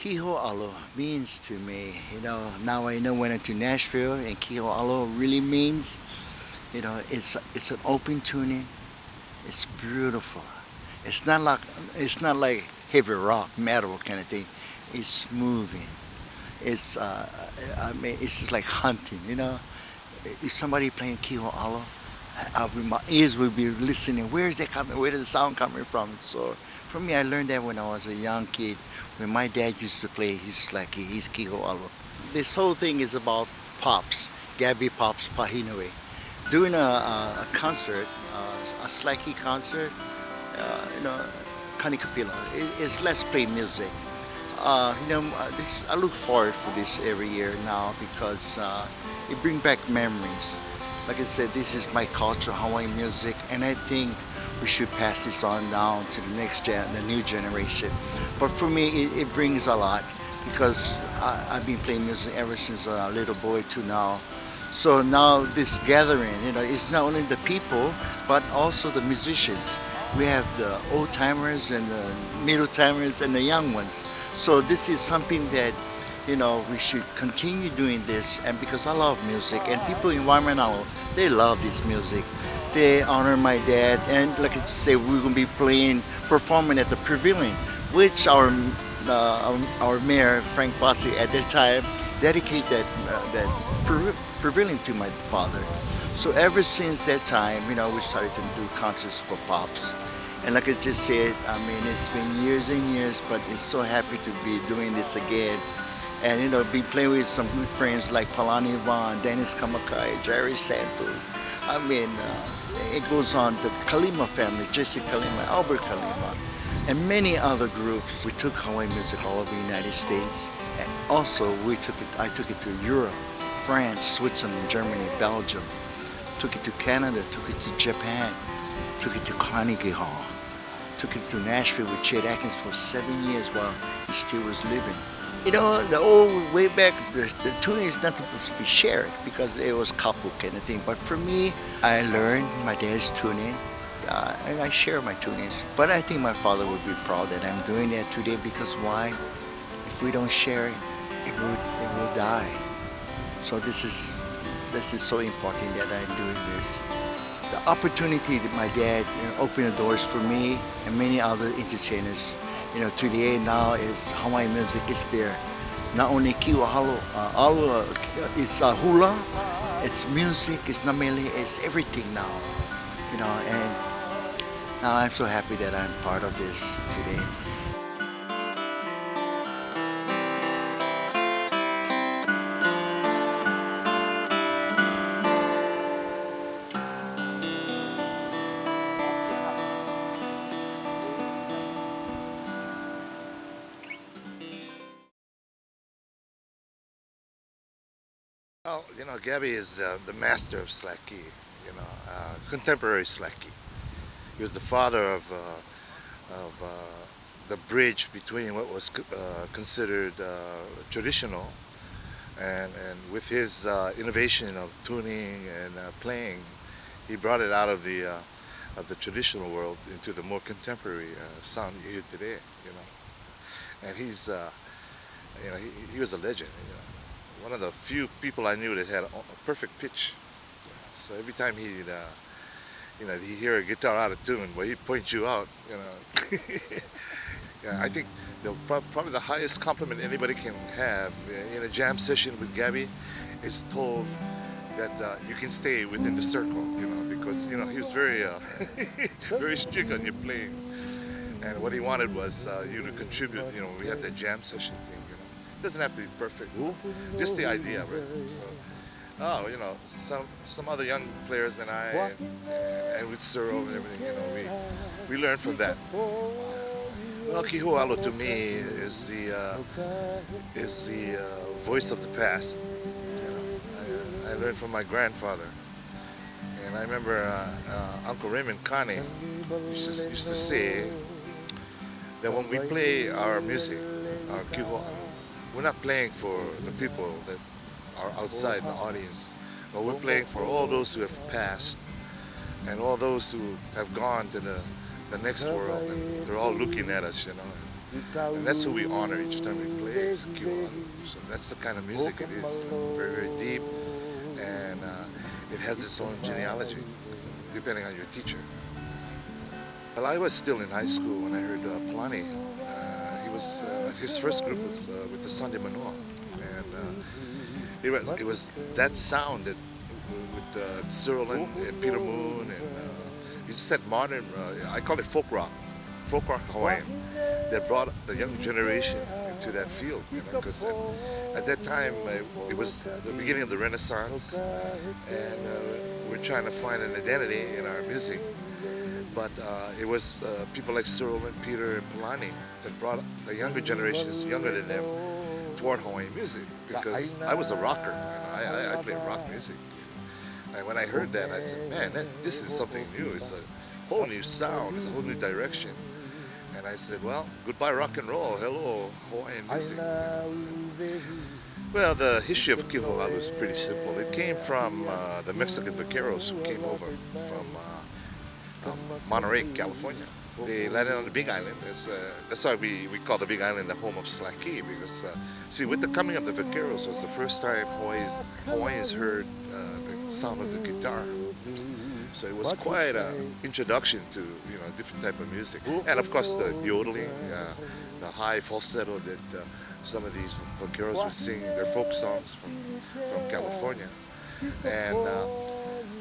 Kiho'alo means to me, now I know when I'm to Nashville, and Kiho'alo really means, it's an open tuning. It's beautiful. It's not like it's not like heavy rock, metal kind of thing. It's smoothing. It's it's just like hunting. If somebody playing Kiho'alo, my ears will be listening. Where is that coming? Where is the sound coming from? So for me, I learned that when I was a young kid. When my dad used to play, he's Kiho'alo. This whole thing is about Pops, Gabby Pops Pahinui. Doing a concert, a Slacky concert, you know, Kanikapila. It's let's play music. I look forward for this every year now because it brings back memories. Like I said, this is my culture, Hawaiian music, and I think we should pass this on down to the new generation. But for me, it brings a lot because I've been playing music ever since a little boy to now. So now this gathering, it's not only the people, but also the musicians. We have the old timers and the middle timers and the young ones. So this is something that we should continue doing this. And because I love music, and people in Waimanalo, they love this music. They honor my dad, and like I say, we're gonna be performing at the Pavilion, which our mayor Frank Fossey at that time dedicated Pavilion to my father. So ever since that time, we started to do concerts for Pops. And like I just said, it's been years and years, but it's so happy to be doing this again. And be playing with some good friends like Palani Vaughn, Dennis Kamakai, Jerry Santos. It goes on the Kalima family, Jesse Kalima, Albert Kalima, and many other groups. We took Hawaiian music all over the United States. And also, I took it to Europe, France, Switzerland, Germany, Belgium. Took it to Canada, took it to Japan, took it to Carnegie Hall, took it to Nashville with Chet Atkins for 7 years while he still was living. The old way back, the tuning is not supposed to be shared because it was couple kind of thing. But for me, I learned my dad's tuning, and I share my tunings. But I think my father would be proud that I'm doing that today because why? If we don't share it, it will die. So this is so important that I'm doing this. The opportunity that my dad opened the doors for me and many other entertainers. Today now is Hawaiian music is there. Not only Aloha, it's Hula, it's music, it's namele, it's everything now. And now I'm so happy that I'm part of this today. Well, Gabby is the master of Slacky, contemporary Slacky. He was the father of the bridge between what was considered traditional and with his innovation of tuning and playing, he brought it out of the traditional world into the more contemporary sound you hear today. And he was a legend. One of the few people I knew that had a perfect pitch. So every time he'd hear a guitar out of tune, well, he'd point you out. Yeah, I think probably the highest compliment anybody can have in a jam session with Gabby is told that you can stay within the circle, because he was very very strict on your playing, and what he wanted was you to contribute. We had that jam session thing. It doesn't have to be perfect, just the idea, right? So, some other young players and I, and with Cyril and everything, we learned from that. Well, Kiho'alo to me is the voice of the past. I learned from my grandfather, and I remember Uncle Raymond Kane used to say that when we play our music, our Kiho'alo, we're not playing for the people that are outside the audience, but we're playing for all those who have passed and all those who have gone to the next world, and they're all looking at us, And that's who we honor each time we play is Kiwalu. So that's the kind of music it is. Very, very deep, and it has its own genealogy, depending on your teacher. Well, I was still in high school when I heard Plani. He was his first group with the Sunday Manoa, and it was that sound that with Cyril and Peter Moon, and he just had modern. I call it folk rock Hawaiian. That brought the young generation into that field, because at that time it was the beginning of the Renaissance, and we're trying to find an identity in our music. But it was people like Cyril and Peter and Polani that brought the younger generations, younger than them, toward Hawaiian music. Because I was a rocker, I played rock music. And when I heard that, I said, man, this is something new. It's a whole new sound, it's a whole new direction. And I said, well, goodbye rock and roll, hello Hawaiian music. Well, the history of Kiho'alu is pretty simple. It came from the Mexican vaqueros who came over from Monterey, California. They landed on the Big Island. That's why we call the Big Island the home of Slaki, because see, with the coming of the vaqueros was the first time Hawaiians heard the sound of the guitar. So it was quite an introduction to different type of music, and of course the yodeling, the high falsetto that some of these vaqueros would sing their folk songs from California, and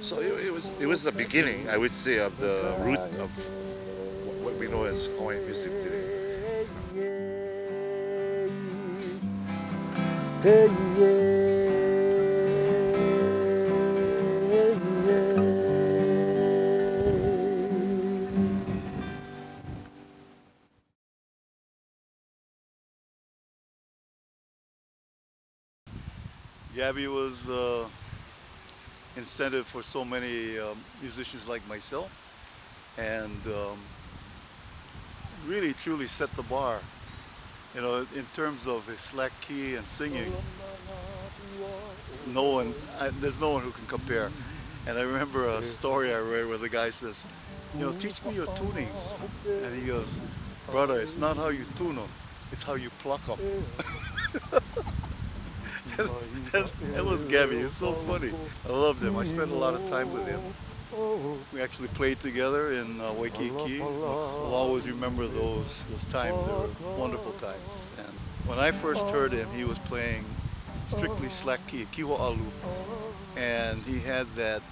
so it was the beginning, I would say, of the root of what we know as Hawaiian music today. Gabby was incentive for so many musicians like myself, and really truly set the bar. In terms of his slack key and singing, there's no one who can compare. And I remember a story I read where the guy says, teach me your tunings. And he goes, brother, it's not how you tune them, it's how you pluck them. And that was Gabby. It's so funny. I loved him. I spent a lot of time with him. We actually played together in Waikiki. I'll always remember those times. They were wonderful times. And when I first heard him, he was playing strictly slack key, kiho'alu. And he had that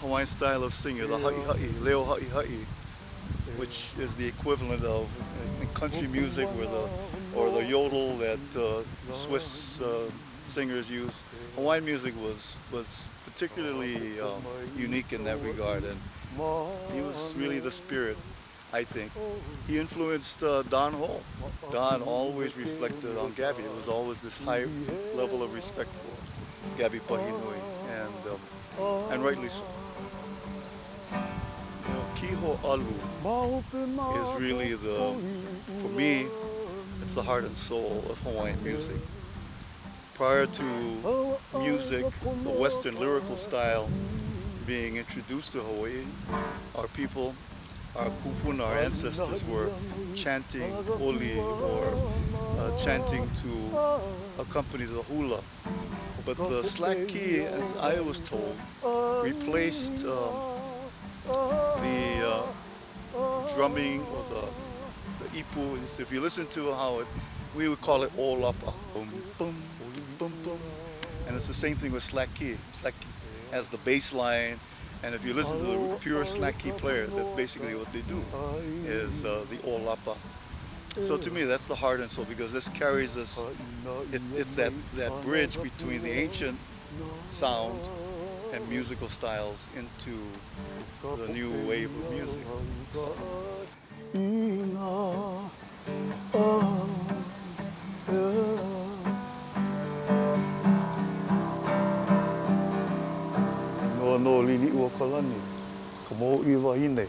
Hawaiian style of singing, the ha'i-ha'i, leo ha'i-ha'i, which is the equivalent of in country music or the yodel that Swiss singers use. Hawaiian music was particularly unique in that regard, and he was really the spirit, I think. He influenced Don Ho. Don always reflected on Gabby. It was always this high level of respect for Gabby Pahinui, and rightly so. Kiho'alu is really for me, it's the heart and soul of Hawaiian music. Prior to music, the Western lyrical style being introduced to Hawaii, our people, our kupuna, our ancestors were chanting oli or chanting to accompany the hula. But the slack key, as I was told, replaced the drumming or the ipu. So if you listen to how we would call it olapa, boom, boom, boom, boom. And it's the same thing with slack key. Slack key has the bass line, and if you listen to the pure slack key players, that's basically what they do, is the olapa. So to me, that's the heart and soul, because this carries us, it's that bridge between the ancient sound and musical styles into the new wave of music. So. No lili ua kalani, ka mo iwa hine.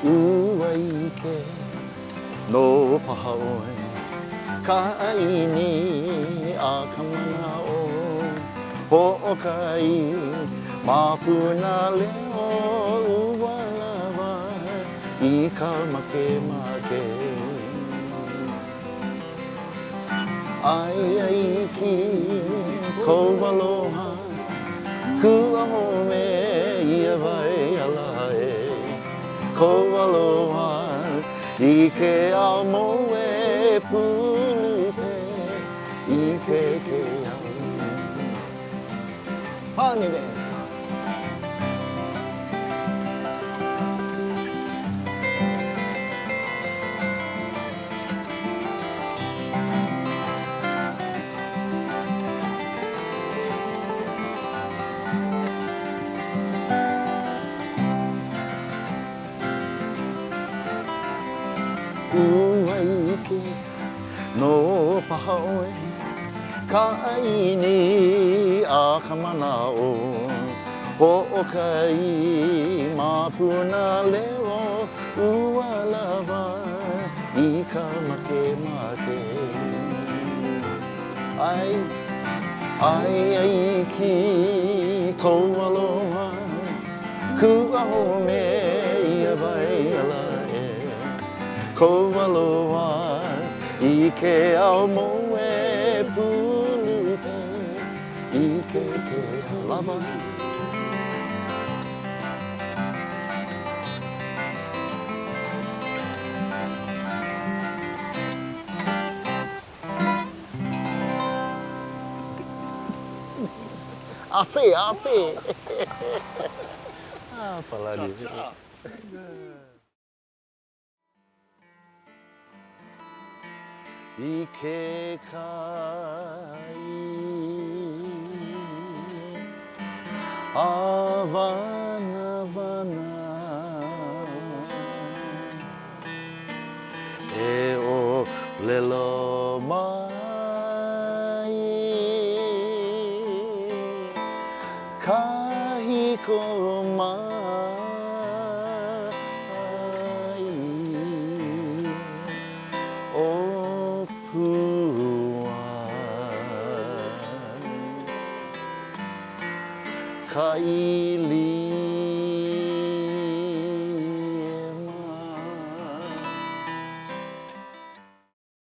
Uiha no paha oe ka aini a ka manao ho'okai mapuna leo uwalawa I ka makemake ai ai ki kou aloha kua home ia vai ala e kou aloha I ke ao moe pulupe I ke ao Honey dance Uaike no paha oe ka aini a ka manao ho'okai mapuna leo ualawa I ka makemake ai ki kou aloha kua home ia vai ala Kou aloha I ke ao moe pulupe I ke lava Ase Apalagi I ke kai a wana e o lelo mai kahiko mai o Kaili